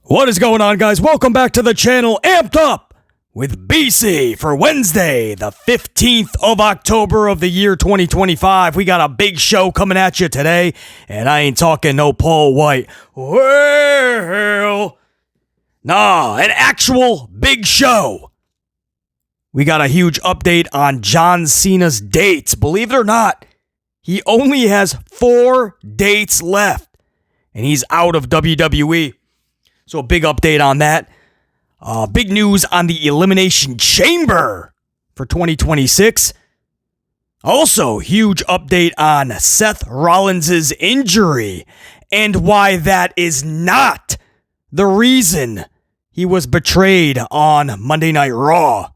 What is going on, guys? Welcome back to the channel, Amped Up with BC for Wednesday, the 15th of October of the year 2025. We got a big show coming at you today, and I ain't talking no Paul White. Well, nah, an actual big show. We got a huge update on John Cena's dates. Believe it or not, he only has 4 dates left, and he's out of WWE. So a big update on that. Big news on the Elimination Chamber for 2026. Also, huge update on Seth Rollins' injury and why that is not the reason he was betrayed on Monday Night Raw.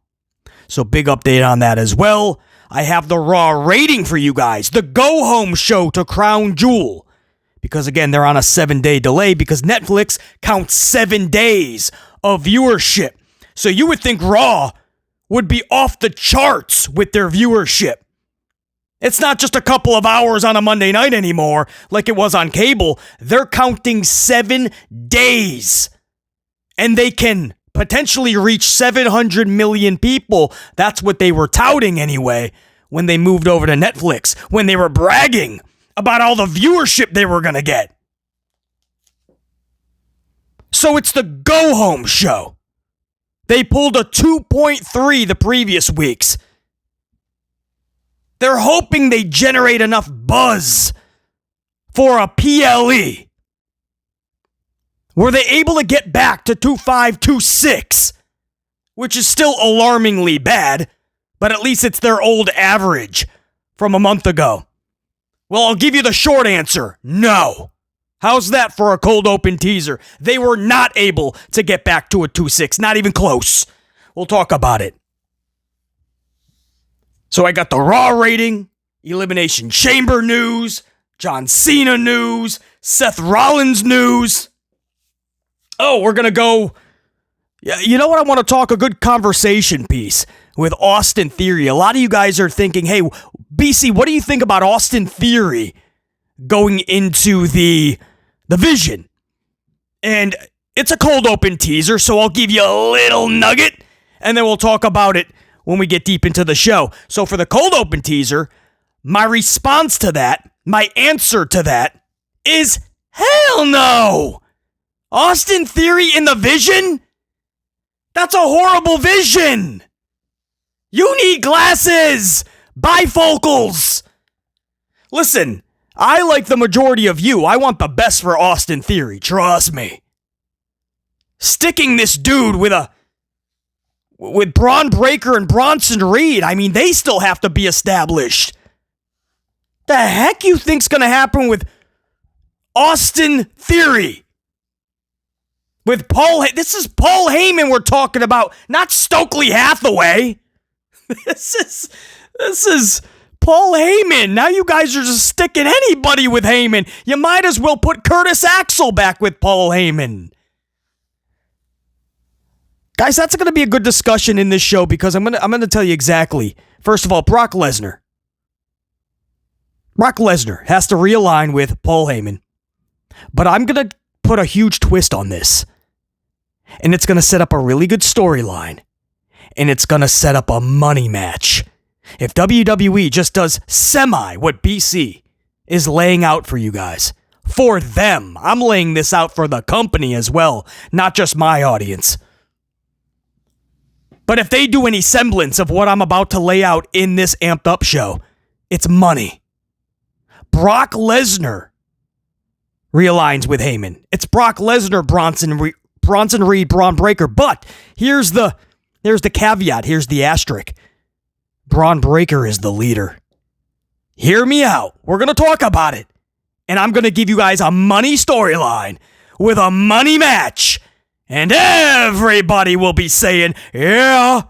So big update on that as well. I have the Raw rating for you guys. The go-home show to Crown Jewel. Because, again, they're on a 7-day delay because Netflix counts 7 days of viewership. So you would think Raw would be off the charts with their viewership. It's not just a couple of hours on a Monday night anymore like it was on cable. They're counting 7 days. And they can potentially reach 700 million people. That's what they were touting anyway when they moved over to Netflix, when they were bragging about all the viewership they were going to get. So it's the go-home show. They pulled a 2.3 the previous weeks. They're hoping they generate enough buzz for a PLE. Were they able to get back to 2.5, 2.6, which is still alarmingly bad, but at least it's their old average from a month ago. Well, I'll give you the short answer. No. How's that for a cold open teaser? They were not able to get back to a 2.6. Not even close. We'll talk about it. So I got the Raw rating, Elimination Chamber news, John Cena news, Seth Rollins news. Oh, we're going to go... You know what? I want to talk a good conversation piece with Austin Theory. A lot of you guys are thinking, hey, BC, what do you think about Austin Theory going into the Vision? And it's a cold open teaser, so I'll give you a little nugget, and then we'll talk about it when we get deep into the show. So for the cold open teaser, my response to that, my answer to that is hell no! Austin Theory in the Vision? That's a horrible vision! You need glasses! Bifocals! Listen, I like the majority of you. I want the best for Austin Theory, trust me. Sticking this dude with Braun Breakker and Bronson Reed, I mean, they still have to be established. The heck you think's gonna happen with Austin Theory? With this is Paul Heyman we're talking about, not Stokely Hathaway. This is Paul Heyman. Now you guys are just sticking anybody with Heyman. You might as well put Curtis Axel back with Paul Heyman. Guys, that's going to be a good discussion in this show because I'm going to tell you exactly. First of all, Brock Lesnar. Brock Lesnar has to realign with Paul Heyman. But I'm going to put a huge twist on this. And it's going to set up a really good storyline. And it's going to set up a money match. If WWE just does semi what BC is laying out for you guys. For them. I'm laying this out for the company as well. Not just my audience. But if they do any semblance of what I'm about to lay out in this Amped Up show, it's money. Brock Lesnar realigns with Heyman. It's Brock Lesnar, Bronson Reed, Braun Breakker. But here's the caveat. Here's the asterisk. Braun Breakker is the leader. Hear me out. We're going to talk about it. And I'm going to give you guys a money storyline with a money match. And everybody will be saying, yeah.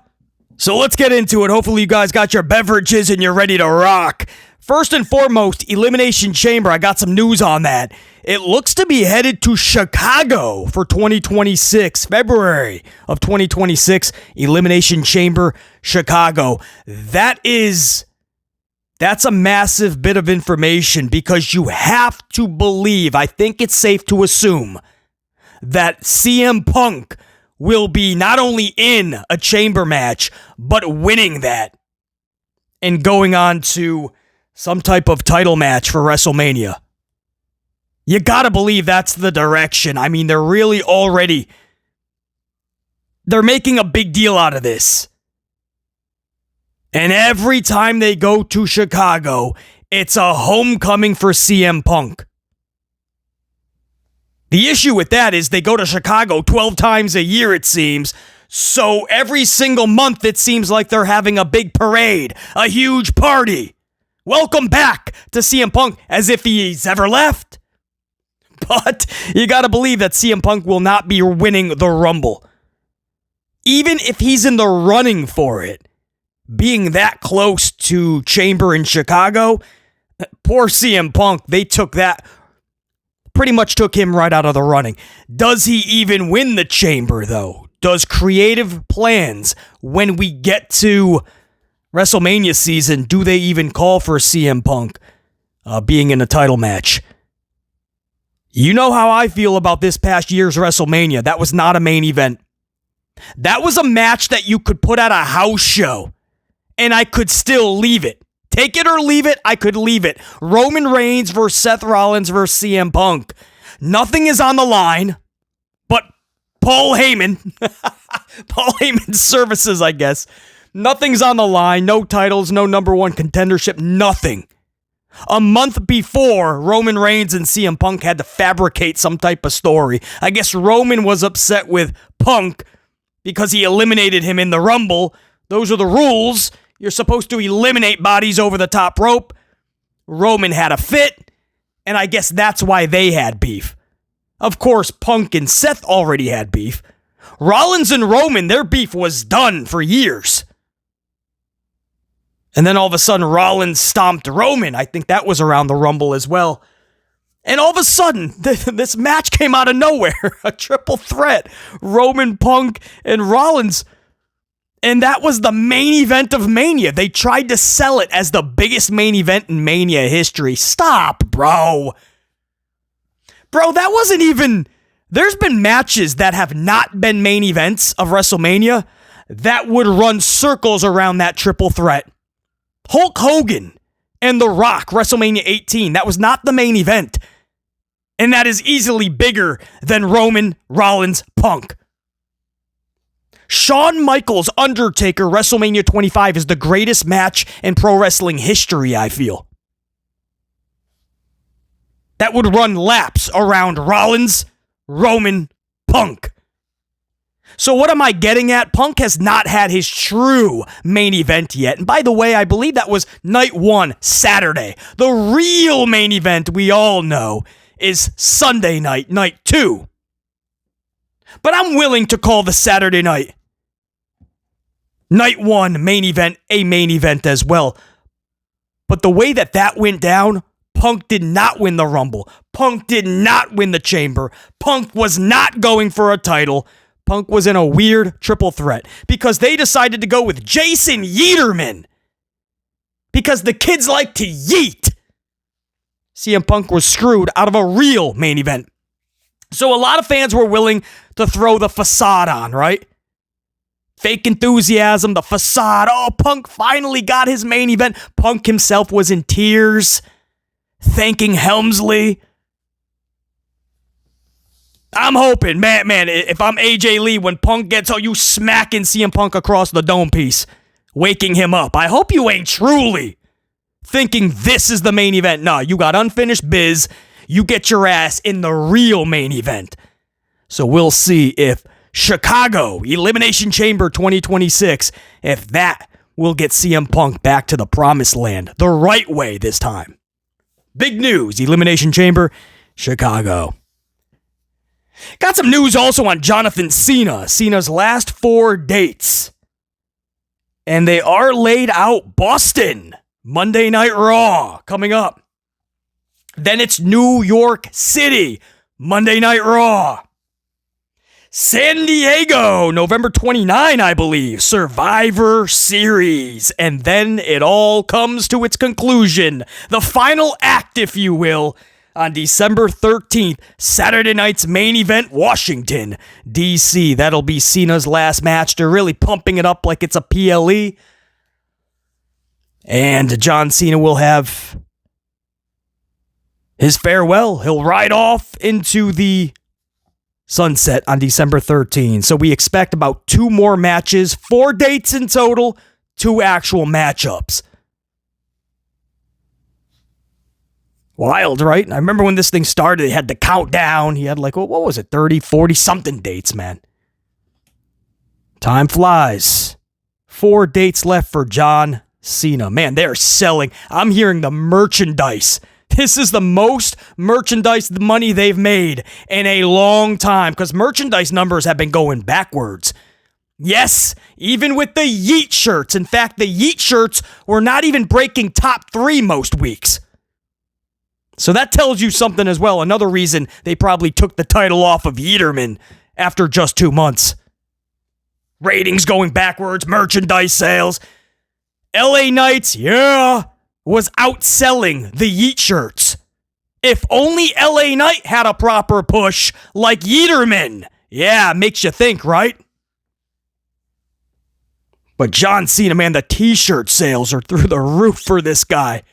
So let's get into it. Hopefully you guys got your beverages and you're ready to rock. First and foremost, Elimination Chamber. I got some news on that. It looks to be headed to Chicago for 2026, February of 2026. Elimination Chamber, Chicago. That's a massive bit of information because you have to believe, I think it's safe to assume, that CM Punk will be not only in a chamber match, but winning that and going on to some type of title match for WrestleMania. You gotta believe that's the direction. I mean, they're making a big deal out of this. And every time they go to Chicago, it's a homecoming for CM Punk. The issue with that is they go to Chicago 12 times a year, it seems. So every single month, it seems like they're having a big parade, a huge party. Welcome back to CM Punk, as if he's ever left. But you gotta believe that CM Punk will not be winning the Rumble. Even if he's in the running for it, being that close to Chamber in Chicago, poor CM Punk, they pretty much took him right out of the running. Does he even win the Chamber, though? Does creative plans, when we get to WrestleMania season, do they even call for CM Punk being in a title match? You know how I feel about this past year's WrestleMania. That was not a main event. That was a match that you could put at a house show, and I could still leave it. Take it or leave it, I could leave it. Roman Reigns versus Seth Rollins versus CM Punk. Nothing is on the line but Paul Heyman. Paul Heyman's services, I guess. Nothing's on the line. No titles, no number one contendership, nothing. A month before, Roman Reigns and CM Punk had to fabricate some type of story. I guess Roman was upset with Punk because he eliminated him in the Rumble. Those are the rules. You're supposed to eliminate bodies over the top rope. Roman had a fit, and I guess that's why they had beef. Of course, Punk and Seth already had beef. Rollins and Roman, their beef was done for years. And then all of a sudden, Rollins stomped Roman. I think that was around the Rumble as well. And all of a sudden, this match came out of nowhere. A triple threat. Roman, Punk, and Rollins. And that was the main event of Mania. They tried to sell it as the biggest main event in Mania history. Stop, bro. Bro, that wasn't even... There's been matches that have not been main events of WrestleMania that would run circles around that triple threat. Hulk Hogan and The Rock, WrestleMania 18. That was not the main event. And that is easily bigger than Roman, Rollins, Punk. Shawn Michaels, Undertaker, WrestleMania 25 is the greatest match in pro wrestling history, I feel. That would run laps around Rollins, Roman, Punk. So what am I getting at? Punk has not had his true main event yet. And by the way, I believe that was night 1, Saturday. The real main event we all know is Sunday night, night 2. But I'm willing to call the Saturday night, night 1 main event, a main event as well. But the way that went down, Punk did not win the Rumble. Punk did not win the Chamber. Punk was not going for a title. Punk was in a weird triple threat because they decided to go with Jason Yeaterman because the kids like to yeet. CM Punk was screwed out of a real main event. So a lot of fans were willing to throw the facade on, right? Fake enthusiasm, the facade. Oh, Punk finally got his main event. Punk himself was in tears, thanking Helmsley. I'm hoping, man, if I'm AJ Lee, when Punk gets you smacking CM Punk across the dome piece, waking him up. I hope you ain't truly thinking this is the main event. No, you got unfinished biz. You get your ass in the real main event. So we'll see if Chicago, Elimination Chamber 2026, if that will get CM Punk back to the promised land the right way this time. Big news, Elimination Chamber, Chicago. Got some news also on Jonathan Cena. Cena's last 4 dates. And they are laid out. Boston, Monday Night Raw, coming up. Then it's New York City, Monday Night Raw. San Diego, November 29, I believe, Survivor Series. And then it all comes to its conclusion. The final act, if you will, on December 13th, Saturday night's main event, Washington, D.C. That'll be Cena's last match. They're really pumping it up like it's a PLE. And John Cena will have his farewell. He'll ride off into the sunset on December 13th. So we expect about 2 more matches, 4 dates in total, 2 actual matchups. Wild, right? I remember when this thing started, they had the countdown. He had like, what was it, 30, 40 something dates, man. Time flies. 4 dates left for John Cena. Man, they're selling. I'm hearing the merchandise. This is the most merchandise money they've made in a long time because merchandise numbers have been going backwards. Yes, even with the Yeet shirts. In fact, the Yeet shirts were not even breaking top 3 most weeks. So that tells you something as well. Another reason they probably took the title off of Yeeterman after just 2 months. Ratings going backwards, merchandise sales. LA Knights, was outselling the Yeet shirts. If only LA Knight had a proper push like Yeeterman. Yeah, makes you think, right? But John Cena, man, the t-shirt sales are through the roof for this guy.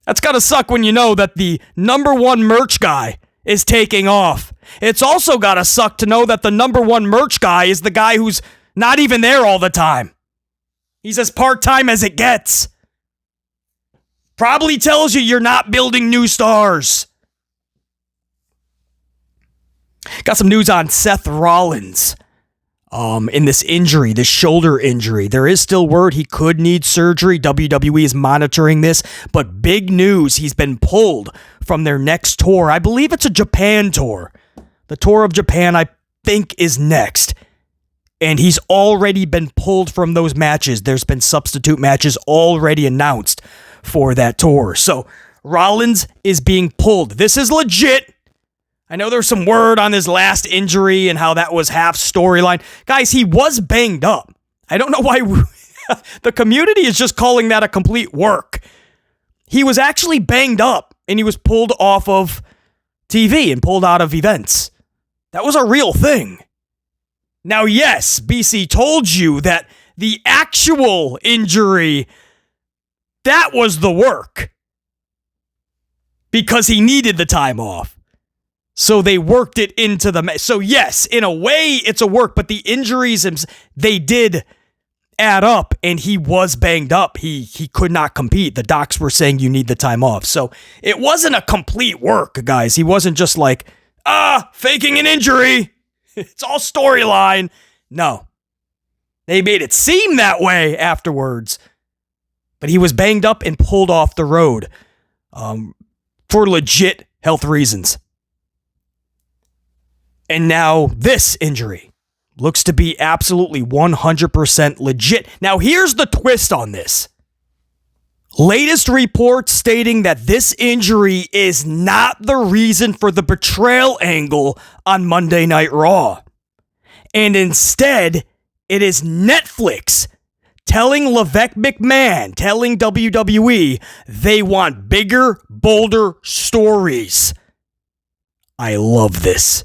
That's gotta suck when you know that the number 1 merch guy is taking off. It's also gotta suck to know that the number 1 merch guy is the guy who's not even there all the time. He's as part-time as it gets. Probably tells you you're not building new stars. Got some news on Seth Rollins. In this injury, this shoulder injury. There is still word he could need surgery. WWE is monitoring this, but big news, he's been pulled from their next tour. I believe it's a Japan tour. The tour of Japan, I think, is next. And he's already been pulled from those matches. There's been substitute matches already announced for that tour. So Rollins is being pulled. This is legit. I know there's some word on his last injury and how that was half storyline. Guys, he was banged up. I don't know why the community is just calling that a complete work. He was actually banged up and he was pulled off of TV and pulled out of events. That was a real thing. Now, yes, BC told you that the actual injury, that was the work. Because he needed the time off. So they worked it into the match. So yes, in a way, it's a work, but the injuries, they did add up, and he was banged up. He could not compete. The docs were saying you need the time off. So it wasn't a complete work, guys. He wasn't just like, faking an injury. It's all storyline. No. They made it seem that way afterwards. But he was banged up and pulled off the road for legit health reasons. And now this injury looks to be absolutely 100% legit. Now here's the twist on this. Latest reports stating that this injury is not the reason for the betrayal angle on Monday Night Raw. And instead, it is Netflix telling Levesque McMahon, telling WWE, they want bigger, bolder stories. I love this.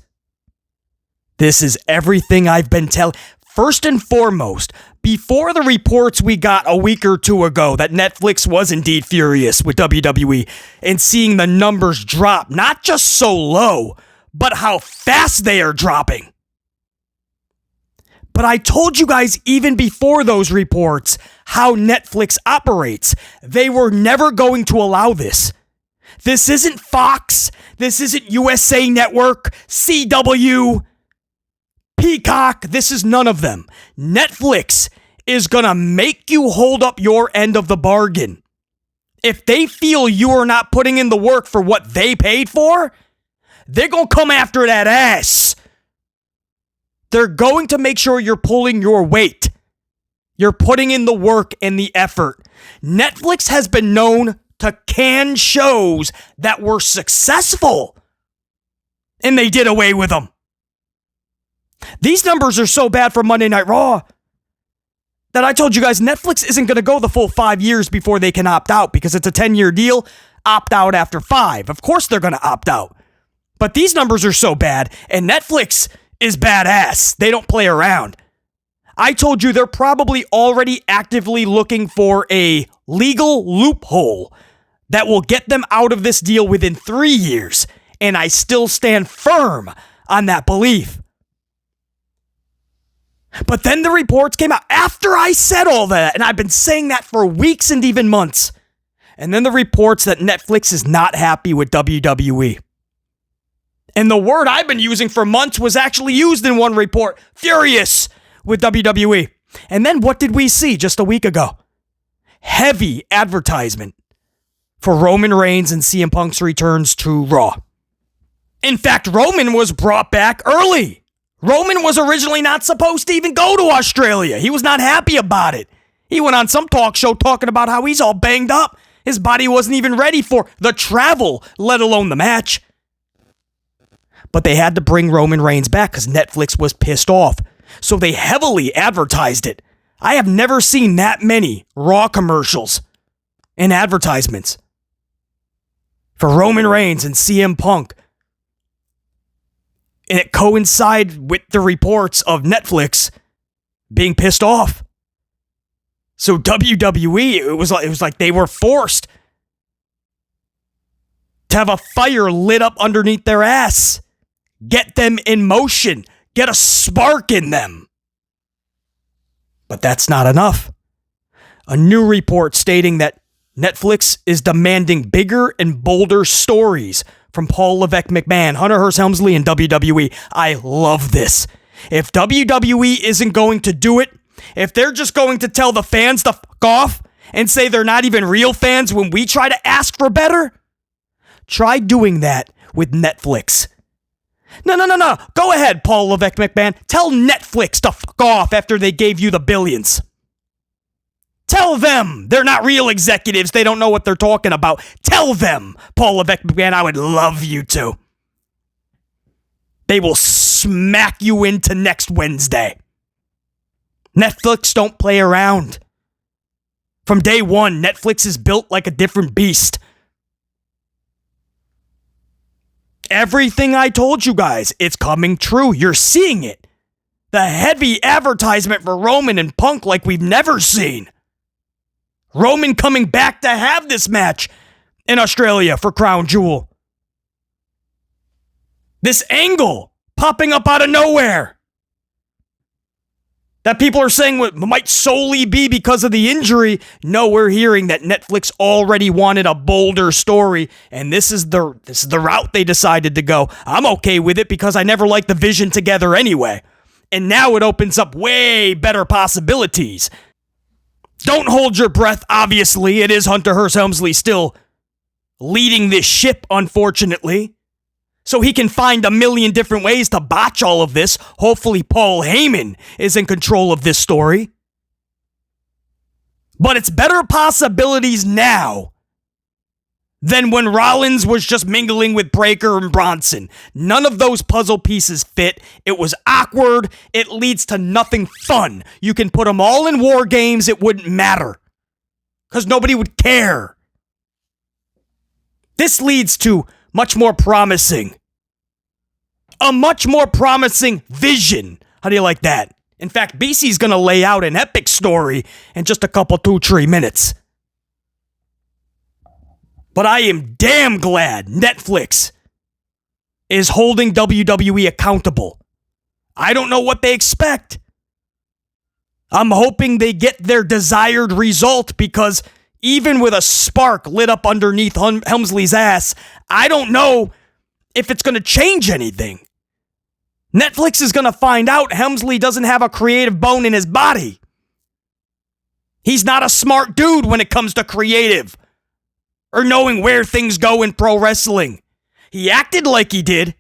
This is everything I've been telling. First and foremost, before the reports we got a week or 2 ago that Netflix was indeed furious with WWE and seeing the numbers drop, not just so low, but how fast they are dropping. But I told you guys even before those reports how Netflix operates. They were never going to allow this. This isn't Fox. This isn't USA Network, CW, Peacock. This is none of them. Netflix is going to make you hold up your end of the bargain. If they feel you are not putting in the work for what they paid for, they're going to come after that ass. They're going to make sure you're pulling your weight. You're putting in the work and the effort. Netflix has been known to can shows that were successful, and they did away with them. These numbers are so bad for Monday Night Raw that I told you guys Netflix isn't going to go the full 5 years before they can opt out because it's a 10-year deal. opt out after 5. Of course they're going to opt out. But these numbers are so bad, and Netflix is badass. They don't play around. I told you they're probably already actively looking for a legal loophole that will get them out of this deal within 3 years, and I still stand firm on that belief. But then the reports came out after I said all that, and I've been saying that for weeks and even months. And then the reports that Netflix is not happy with WWE. And the word I've been using for months was actually used in one report, furious with WWE. And then what did we see just a week ago? Heavy advertisement for Roman Reigns and CM Punk's returns to Raw. In fact, Roman was brought back early. Roman was originally not supposed to even go to Australia. He was not happy about it. He went on some talk show talking about how he's all banged up. His body wasn't even ready for the travel, let alone the match. But they had to bring Roman Reigns back because Netflix was pissed off. So they heavily advertised it. I have never seen that many Raw commercials and advertisements for Roman Reigns and CM Punk. And it coincided with the reports of Netflix being pissed off. So WWE, it was like they were forced to have a fire lit up underneath their ass. Get them in motion. Get a spark in them. But that's not enough. A new report stating that Netflix is demanding bigger and bolder stories from Paul Levesque McMahon, Hunter Hearst Helmsley, and WWE. I love this. If WWE isn't going to do it, if they're just going to tell the fans to fuck off and say they're not even real fans when we try to ask for better, try doing that with Netflix. No. Go ahead, Paul Levesque McMahon. Tell Netflix to fuck off after they gave you the billions. Tell them they're not real executives. They don't know what they're talking about. Tell them, Paul Levesque McMahon, I would love you to. They will smack you into next Wednesday. Netflix don't play around. From day one, Netflix is built like a different beast. Everything I told you guys, it's coming true. You're seeing it. The heavy advertisement for Roman and Punk like we've never seen. Roman coming back to have this match in Australia for Crown Jewel. This angle popping up out of nowhere that people are saying might solely be because of the injury. No, we're hearing that Netflix already wanted a bolder story, and this is the route they decided to go. I'm okay with it because I never liked the Vision together anyway. And now it opens up way better possibilities. Don't hold your breath, obviously. It is Hunter Hearst Helmsley still leading this ship, unfortunately. So he can find a million different ways to botch all of this. Hopefully Paul Heyman is in control of this story. But it's better possibilities now than when Rollins was just mingling with Breakker and Bronson. None of those puzzle pieces fit. It was awkward. It leads to nothing fun. You can put them all in war games. It wouldn't matter because nobody would care. This leads to much more promising. A much more promising vision. How do you like that? In fact, BC's going to lay out an epic story in just a couple, 2-3 minutes. But I am damn glad Netflix is holding WWE accountable. I don't know what they expect. I'm hoping they get their desired result because even with a spark lit up underneath Helmsley's ass, I don't know if it's going to change anything. Netflix is going to find out Helmsley doesn't have a creative bone in his body. He's not a smart dude when it comes to creative or knowing where things go in pro wrestling. He acted like he did.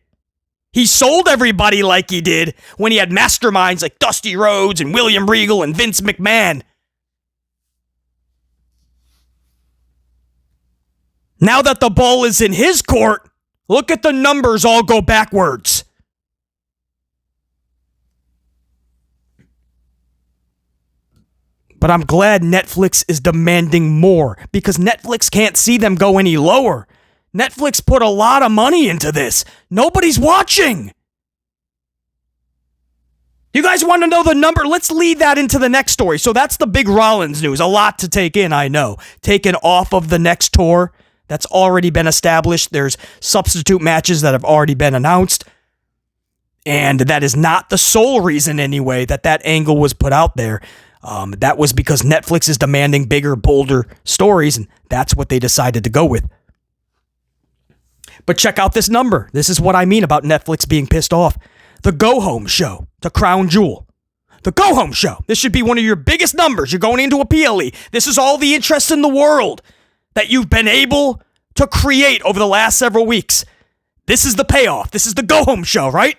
He sold everybody like he did when he had masterminds like Dusty Rhodes and William Regal and Vince McMahon. Now that the ball is in his court, look at the numbers all go backwards. But I'm glad Netflix is demanding more because Netflix can't see them go any lower. Netflix put a lot of money into this. Nobody's watching. You guys want to know the number? Let's lead that into the next story. So that's the big Rollins news. A lot to take in, I know. Taken off of the next tour that's already been established. There's substitute matches that have already been announced. And that is not the sole reason, anyway, that angle was put out there. That was because Netflix is demanding bigger, bolder stories, and that's what they decided to go with. But check out this number. This is what I mean about Netflix being pissed off. The Go Home Show, the crown jewel. The Go Home Show. This should be one of your biggest numbers. You're going into a PLE. This is all the interest in the world that you've been able to create over the last several weeks. This is the payoff. This is the Go Home Show, right?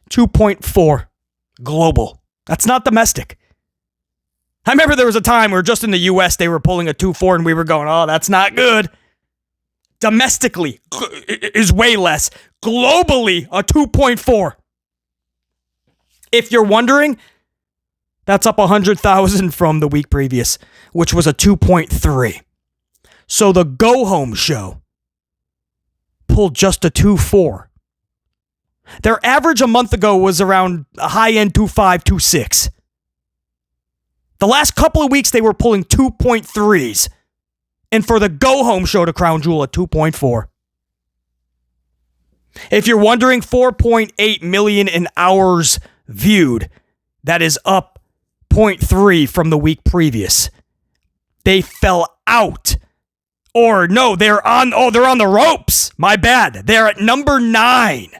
2.4 global. That's not domestic. I remember there was a time where just in the US they were pulling a 2.4 and we were going, oh, that's not good. Domestically is way less. Globally, a 2.4. If you're wondering, that's up 100,000 from the week previous, which was a 2.3. So the Go Home Show pulled just a 2.4. Their average a month ago was around a high-end 2.5, 2.6. The last couple of weeks, they were pulling 2.3s. And for the Go Home Show to crown jewel, a 2.4. If you're wondering, 4.8 million in hours viewed. That is up 0.3 from the week previous. They fell out. Or no, they're on the ropes. My bad. They're at number 9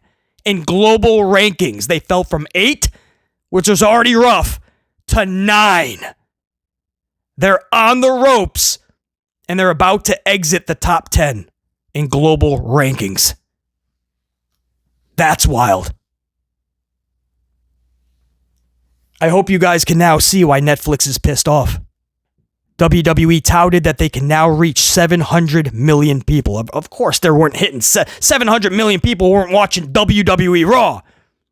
in global rankings. They fell from 8, which was already rough, to 9. They're on the ropes, and they're about to exit the top 10 in global rankings. That's wild. I hope you guys can now see why Netflix is pissed off. WWE touted that they can now reach 700 million people. Of course, they weren't hitting 700 million people weren't watching WWE Raw.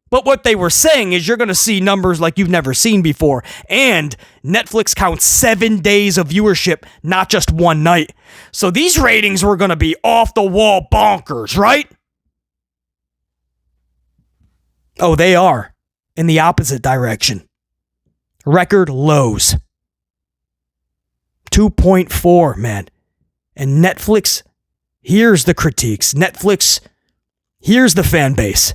But what they were saying is you're going to see numbers like you've never seen before. And Netflix counts 7 days of viewership, not just one night. So these ratings were going to be off the wall bonkers, right? Oh, they are in the opposite direction. Record lows. 2.4, man. And Netflix hears the critiques. Netflix hears the fan base.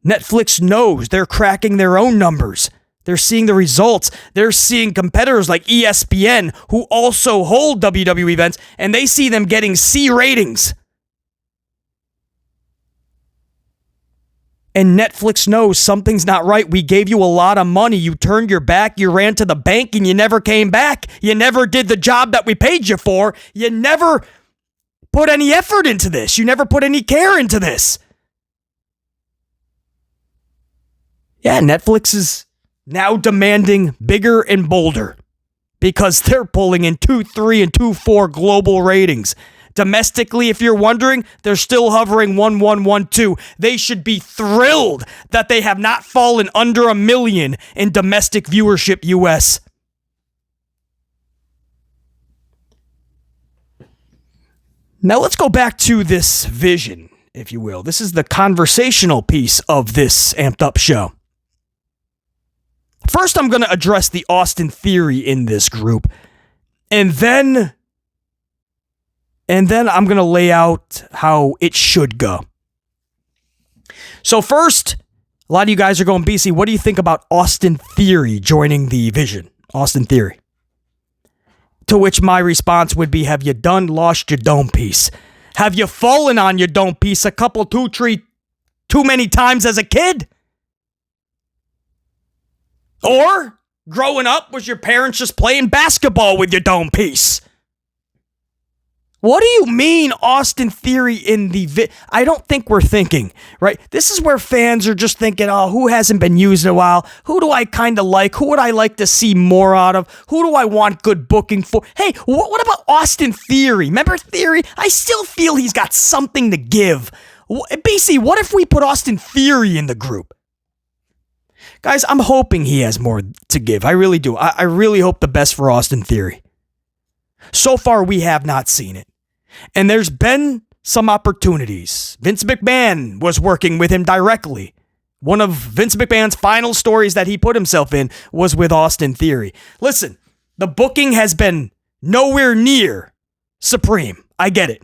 Netflix knows they're cracking their own numbers. They're seeing the results. They're seeing competitors like ESPN who also hold WWE events, and they see them getting C ratings. And Netflix knows something's not right. We gave you a lot of money. You turned your back. You ran to the bank and you never came back. You never did the job that we paid you for. You never put any effort into this. You never put any care into this. Yeah, Netflix is now demanding bigger and bolder because they're pulling in 2.3 and 2.4 global ratings. Domestically, if you're wondering, they're still hovering 1.1, 1.2. They should be thrilled that they have not fallen under 1 million in domestic viewership US. Now let's go back to this vision, if you will. This is the conversational piece of this amped up show. First, I'm going to address the Austin theory in this group, and then I'm going to lay out how it should go. So first, a lot of you guys are going, BC, what do you think about Austin Theory joining the Vision? Austin Theory. To which my response would be, have you lost your dome piece? Have you fallen on your dome piece a couple, too many times as a kid? Or, growing up, was your parents just playing basketball with your dome piece? What do you mean, Austin Theory in the I don't think we're thinking, right? This is where fans are just thinking, oh, who hasn't been used in a while? Who do I kind of like? Who would I like to see more out of? Who do I want good booking for? Hey, what about Austin Theory? Remember Theory? I still feel he's got something to give. BC, what if we put Austin Theory in the group? Guys, I'm hoping he has more to give. I really do. I really hope the best for Austin Theory. So far, we have not seen it. And there's been some opportunities. Vince McMahon was working with him directly. One of Vince McMahon's final stories that he put himself in was with Austin Theory. Listen, the booking has been nowhere near supreme. I get it.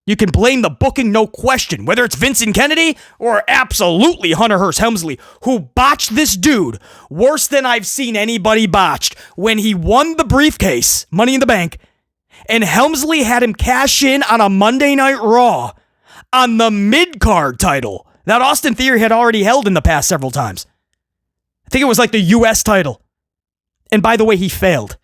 You can blame the booking, no question, whether it's Vincent Kennedy or absolutely Hunter Hearst Helmsley, who botched this dude worse than I've seen anybody botched when he won the briefcase, Money in the Bank, and Helmsley had him cash in on a Monday Night Raw on the mid-card title that Austin Theory had already held in the past several times. I think it was like the U.S. title. And by the way, he failed.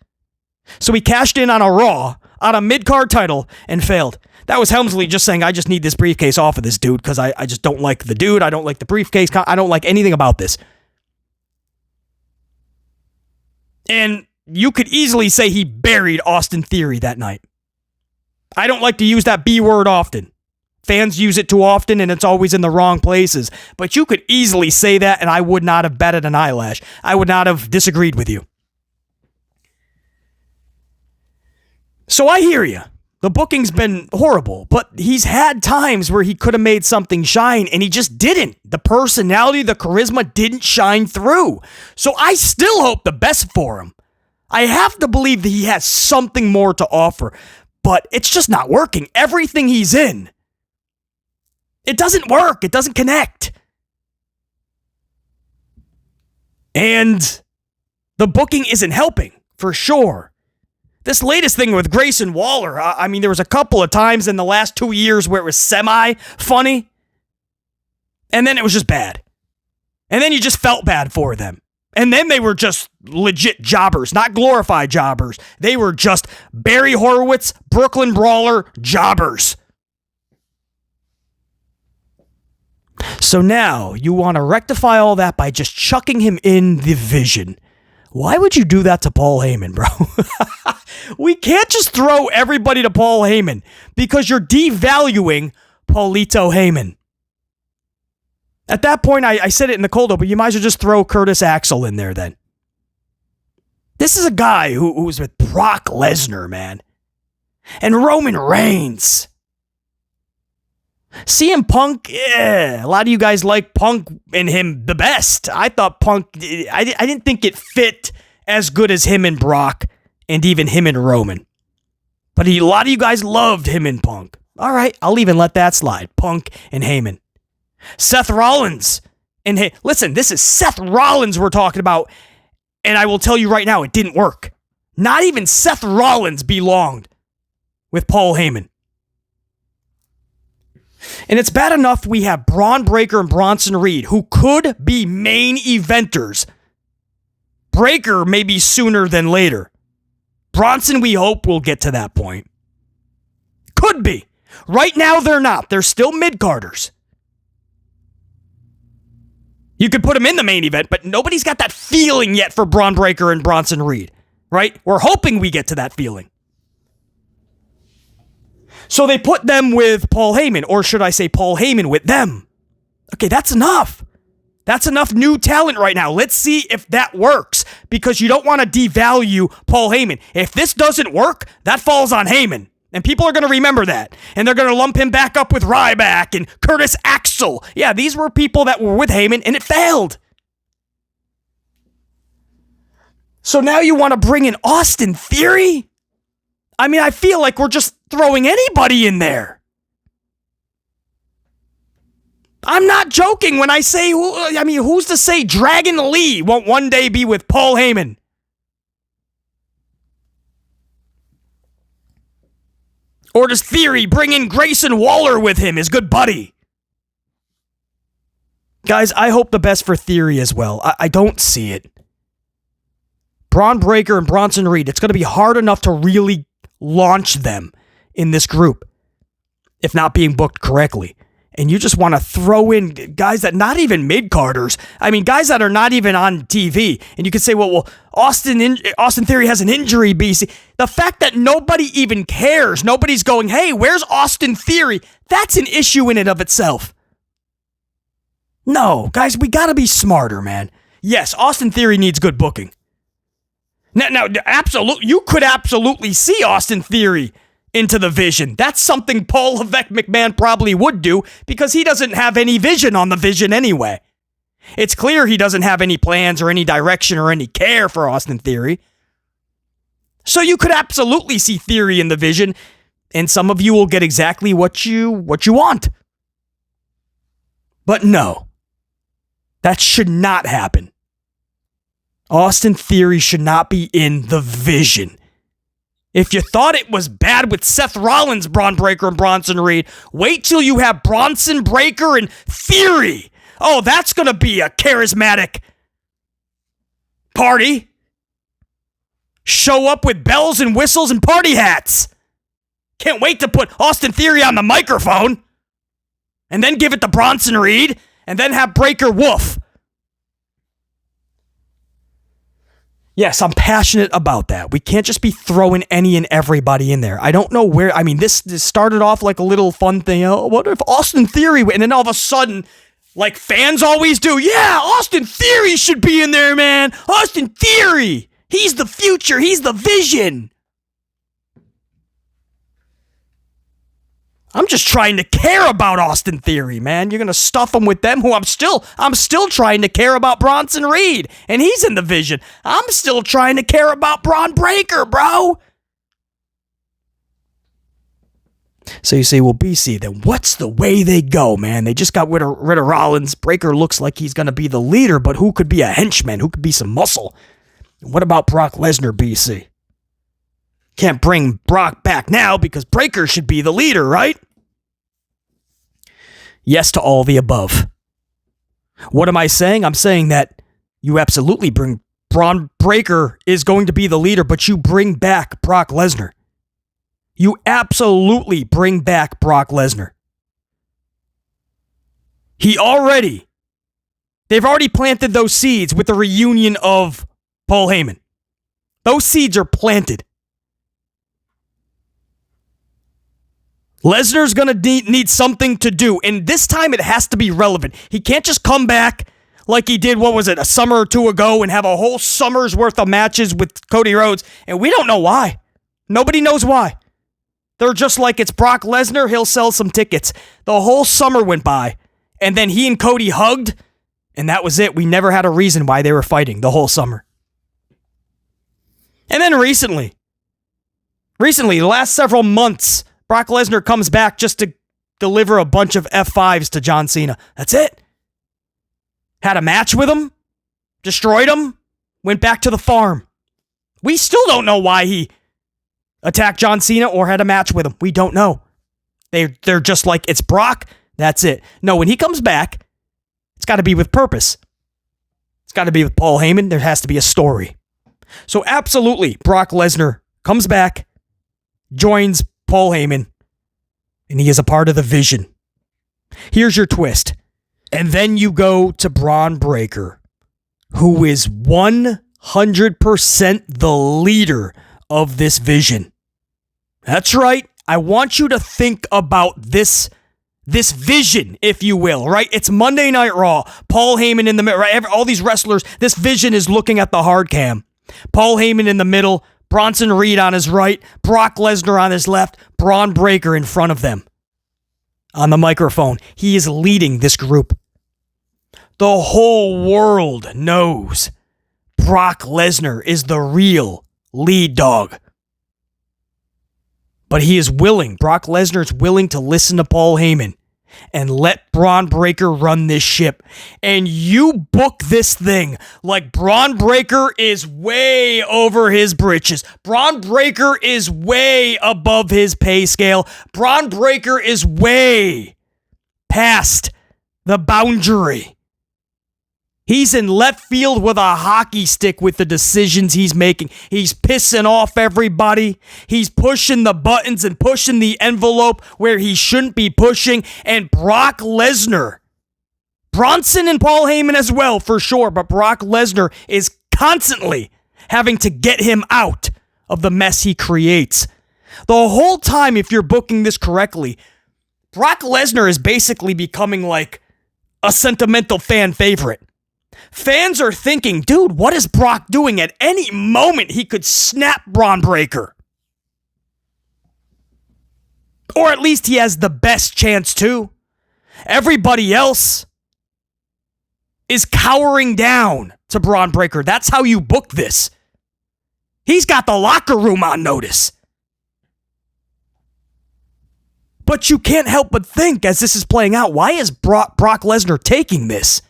So he cashed in on a Raw, on a mid-card title, and failed. That was Helmsley just saying, I just need this briefcase off of this dude because I just don't like the dude. I don't like the briefcase. I don't like anything about this. And you could easily say he buried Austin Theory that night. I don't like to use that B word often. Fans use it too often and it's always in the wrong places. But you could easily say that and I would not have batted an eyelash. I would not have disagreed with you. So I hear you. The booking's been horrible, but he's had times where he could have made something shine, and he just didn't. The personality, the charisma didn't shine through. So I still hope the best for him. I have to believe that he has something more to offer, but it's just not working. Everything he's in, it doesn't work. It doesn't connect. And the booking isn't helping, for sure. This latest thing with Grayson Waller, I mean, there was a couple of times in the last 2 years where it was semi-funny, and then it was just bad. And then you just felt bad for them. And then they were just legit jobbers, not glorified jobbers. They were just Barry Horowitz, Brooklyn Brawler jobbers. So now you want to rectify all that by just chucking him in the Vision. Why would you do that to Paul Heyman, bro? We can't just throw everybody to Paul Heyman because you're devaluing Paulito Heyman. At that point, I said it in the cold open, but you might as well just throw Curtis Axel in there then. This is a guy who was with Brock Lesnar, man. And Roman Reigns. CM Punk, a lot of you guys like Punk and him the best. I thought Punk, I didn't think it fit as good as him and Brock and even him and Roman. But a lot of you guys loved him and Punk. All right, I'll even let that slide. Punk and Heyman. Seth Rollins. And listen, this is Seth Rollins we're talking about. And I will tell you right now, it didn't work. Not even Seth Rollins belonged with Paul Heyman. And it's bad enough we have Braun Breakker and Bronson Reed, who could be main eventers. Breakker maybe sooner than later. Bronson, we hope, will get to that point. Could be. Right now, they're not. They're still mid-carders. You could put them in the main event, but nobody's got that feeling yet for Braun Breakker and Bronson Reed. Right? We're hoping we get to that feeling. So they put them with Paul Heyman, or should I say Paul Heyman with them. Okay, that's enough. That's enough new talent right now. Let's see if that works, because you don't want to devalue Paul Heyman. If this doesn't work, that falls on Heyman. And people are going to remember that. And they're going to lump him back up with Ryback and Curtis Axel. Yeah, these were people that were with Heyman, and it failed. So now you want to bring in Austin Theory? I mean, I feel like we're just throwing anybody in there. I'm not joking when I say, who's to say Dragon Lee won't one day be with Paul Heyman? Or does Theory bring in Grayson Waller with him, his good buddy? Guys, I hope the best for Theory as well. I don't see it. Braun Breakker and Bronson Reed, it's going to be hard enough to really launch them in this group if not being booked correctly. And you just want to throw in guys that not even mid-carders. I mean, guys that are not even on TV. And you could say, well, Austin Theory has an injury, BC. The fact that nobody even cares, nobody's going, hey, where's Austin Theory? That's an issue in and of itself. No, guys, we gotta be smarter, man. Yes, Austin Theory needs good booking. Now, you could absolutely see Austin Theory into the Vision. That's something Paul Levesque McMahon probably would do because he doesn't have any vision on the Vision anyway. It's clear he doesn't have any plans or any direction or any care for Austin Theory. So you could absolutely see Theory in the Vision, and some of you will get exactly what you want. But no, that should not happen. Austin Theory should not be in the Vision. If you thought it was bad with Seth Rollins, Braun Breakker, and Bronson Reed, wait till you have Bronson Breakker and Theory. Oh, that's going to be a charismatic party. Show up with bells and whistles and party hats. Can't wait to put Austin Theory on the microphone and then give it to Bronson Reed and then have Breakker woof. Yes, I'm passionate about that. We can't just be throwing any and everybody in there. I don't know where, I mean, this started off like a little fun thing. Oh, what if Austin Theory, and then all of a sudden, like fans always do, yeah, Austin Theory should be in there, man. Austin Theory, he's the future, he's the Vision. I'm just trying to care about Austin Theory, man. You're going to stuff him with them who I'm still trying to care about Bronson Reed, and he's in the Vision. I'm still trying to care about Braun Breakker, bro. So you say, well, BC, then what's the way they go, man? They just got rid of Rollins. Breakker looks like he's going to be the leader, but who could be a henchman? Who could be some muscle? What about Brock Lesnar, BC? Can't bring Brock back now because Breakker should be the leader, right? Yes to all the above. What am I saying? I'm saying that you absolutely bring Braun Breakker is going to be the leader, but you bring back Brock Lesnar. You absolutely bring back Brock Lesnar. They've already planted those seeds with the reunion of Paul Heyman. Those seeds are planted. Lesnar's going to need something to do, and this time it has to be relevant. He can't just come back like he did, a summer or two ago and have a whole summer's worth of matches with Cody Rhodes, and we don't know why. Nobody knows why. They're just like, it's Brock Lesnar, he'll sell some tickets. The whole summer went by, and then he and Cody hugged, and that was it. We never had a reason why they were fighting the whole summer. And then recently, the last several months, Brock Lesnar comes back just to deliver a bunch of F5s to John Cena. That's it. Had a match with him, destroyed him, went back to the farm. We still don't know why he attacked John Cena or had a match with him. We don't know. They're just like, it's Brock, that's it. No, when he comes back, it's got to be with purpose. It's got to be with Paul Heyman. There has to be a story. So absolutely, Brock Lesnar comes back, joins Paul Heyman, and he is a part of the Vision. Here's your twist. And then you go to Braun Breakker, who is 100% the leader of this Vision. That's right. I want you to think about this Vision, if you will, right? It's Monday Night Raw. Paul Heyman in the middle, right? All these wrestlers, this Vision is looking at the hard cam. Paul Heyman in the middle, Bronson Reed on his right, Brock Lesnar on his left, Braun Breakker in front of them. On the microphone, he is leading this group. The whole world knows Brock Lesnar is the real lead dog. But Brock Lesnar is willing to listen to Paul Heyman and let Braun Breakker run this ship. And you book this thing like Braun Breakker is way over his britches. Braun Breakker is way above his pay scale. Braun Breakker is way past the boundary. He's in left field with a hockey stick with the decisions he's making. He's pissing off everybody. He's pushing the buttons and pushing the envelope where he shouldn't be pushing. And Brock Lesnar, Bronson and Paul Heyman as well, for sure, but Brock Lesnar is constantly having to get him out of the mess he creates. The whole time, if you're booking this correctly, Brock Lesnar is basically becoming like a sentimental fan favorite. Fans are thinking, dude, what is Brock doing? At any moment, he could snap Braun Breakker. Or at least he has the best chance to. Everybody else is cowering down to Braun Breakker. That's how you book this. He's got the locker room on notice. But you can't help but think, as this is playing out, why is Brock Lesnar taking this?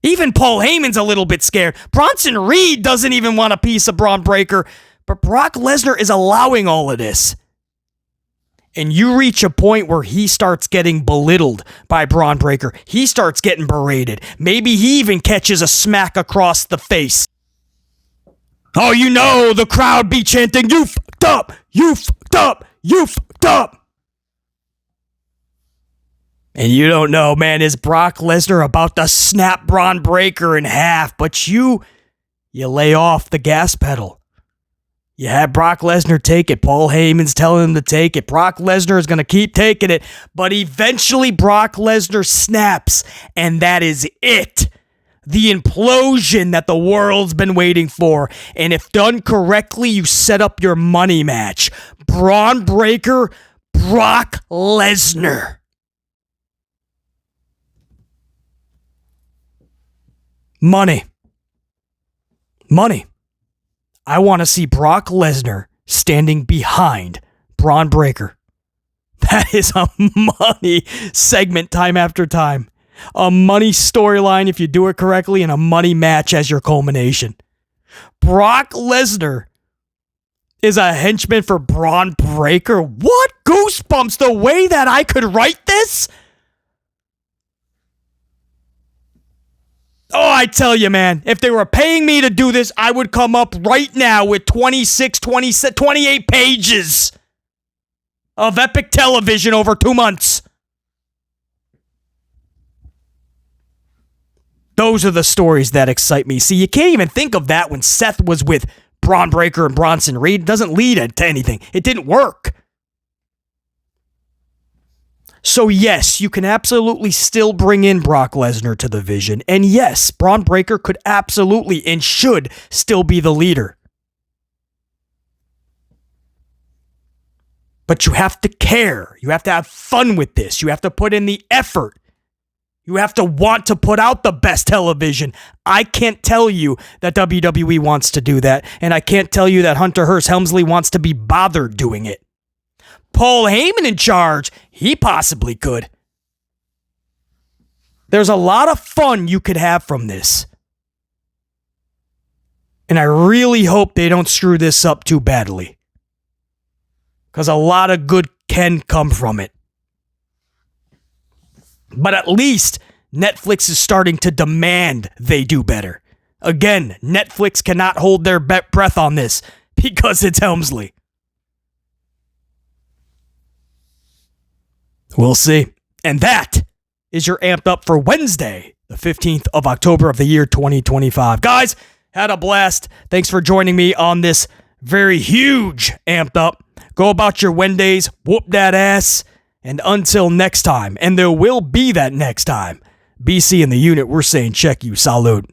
Even Paul Heyman's a little bit scared. Bronson Reed doesn't even want a piece of Braun Breakker, but Brock Lesnar is allowing all of this. And you reach a point where he starts getting belittled by Braun Breakker. He starts getting berated. Maybe he even catches a smack across the face. Oh, you know the crowd be chanting, "You fucked up! You fucked up! You fucked up!" And you don't know, man, is Brock Lesnar about to snap Braun Breakker in half? But you lay off the gas pedal. You had Brock Lesnar take it. Paul Heyman's telling him to take it. Brock Lesnar is going to keep taking it. But eventually Brock Lesnar snaps. And that is it. The implosion that the world's been waiting for. And if done correctly, you set up your money match. Braun Breakker, Brock Lesnar. Money. I want to see Brock Lesnar standing behind Braun Breakker. That is a money segment time after time. A money storyline if you do it correctly, and a money match as your culmination. Brock Lesnar is a henchman for Braun Breakker. What goosebumps the way that I could write this? Oh, I tell you, man, if they were paying me to do this, I would come up right now with 28 pages of epic television over 2 months. Those are the stories that excite me. See, you can't even think of that when Seth was with Braun Breakker and Bronson Reed. It doesn't lead to anything. It didn't work. So yes, you can absolutely still bring in Brock Lesnar to the Vision. And yes, Braun Breakker could absolutely and should still be the leader. But you have to care. You have to have fun with this. You have to put in the effort. You have to want to put out the best television. I can't tell you that WWE wants to do that. And I can't tell you that Hunter Hearst Helmsley wants to be bothered doing it. Paul Heyman in charge, he possibly could. There's a lot of fun you could have from this. And I really hope they don't screw this up too badly. Because a lot of good can come from it. But at least Netflix is starting to demand they do better. Again, Netflix cannot hold their breath on this because it's Helmsley. We'll see. And that is your Amped Up for Wednesday, the 15th of October of the year 2025. Guys, had a blast. Thanks for joining me on this very huge Amped Up. Go about your Wednesdays, whoop that ass, and until next time, and there will be that next time, BC in the unit, we're saying check you, salute.